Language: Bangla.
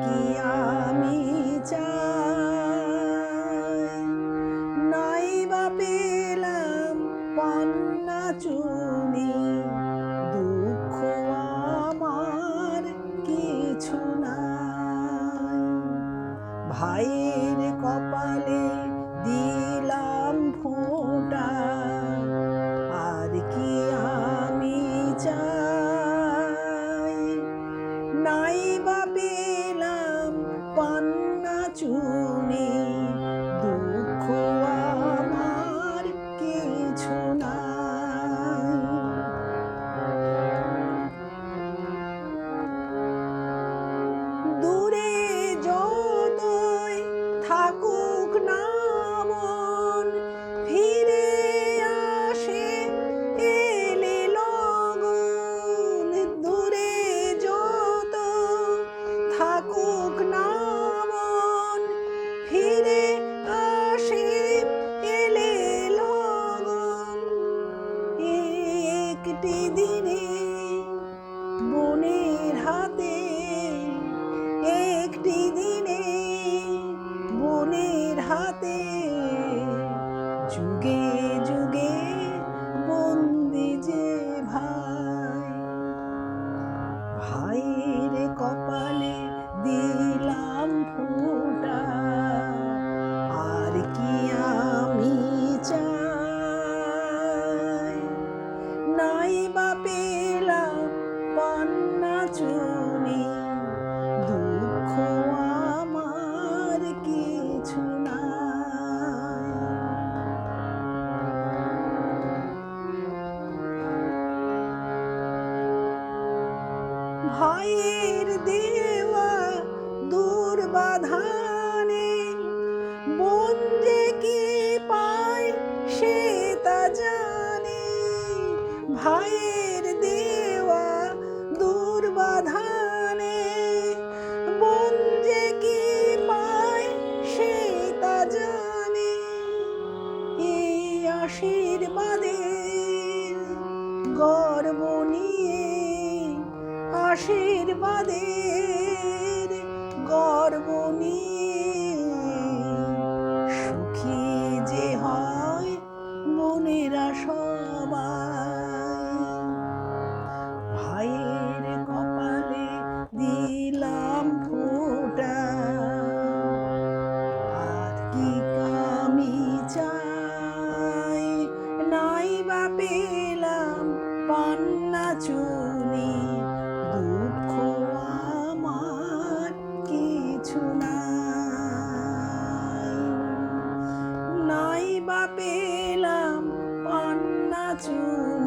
কি আমি চাই, নাই বা পেলাম পান্না চুনি, দুঃখ আমার কিছু নাই। ভাইয়ের কপালে দিলাম ফোঁটা, আর কি আমি চাই, নাই বা পেলাম পান্না চুনি, দুঃখ আমার কিছু নাই। দূরে যতই থাকুক না মন, ফিরে আসে এলে লগন। দূরে যত থাকুক না মন, ফিরে আসে এলে লগন। একটি দিনে বনের হাতে, একটি দিনে বনের হাতে, যুগে যুগে বন্দি যে ভাই। ভাইয়ের কপালে দিলাম ফোঁটা, আর কি আমি চাই, নাই বা পেলাম পান্না চুনি, দুঃখ আমার কিছু নাই। ভাইয়ের দেওয়া দুর্বাধানে বোন যে কি পায় সে তা জানে। ভাইয়ের দেওয়া দুর্বাধানে বোন যে কি পায় সে তা জানে। এই আশীর্বাদের গর্ব নিয়ে, আশীর্বাদের গর্ব নিয়ে, সুখী যে হয় বোনেরা সবাই। ভাইয়ের কপালে দিলাম ফোঁটা, আর কি আমি চাই, নাই বা পেলাম পান্না চুনি, দুঃখ আমার কিছু নাই। নাই বা পেলাম পান্না চুনি।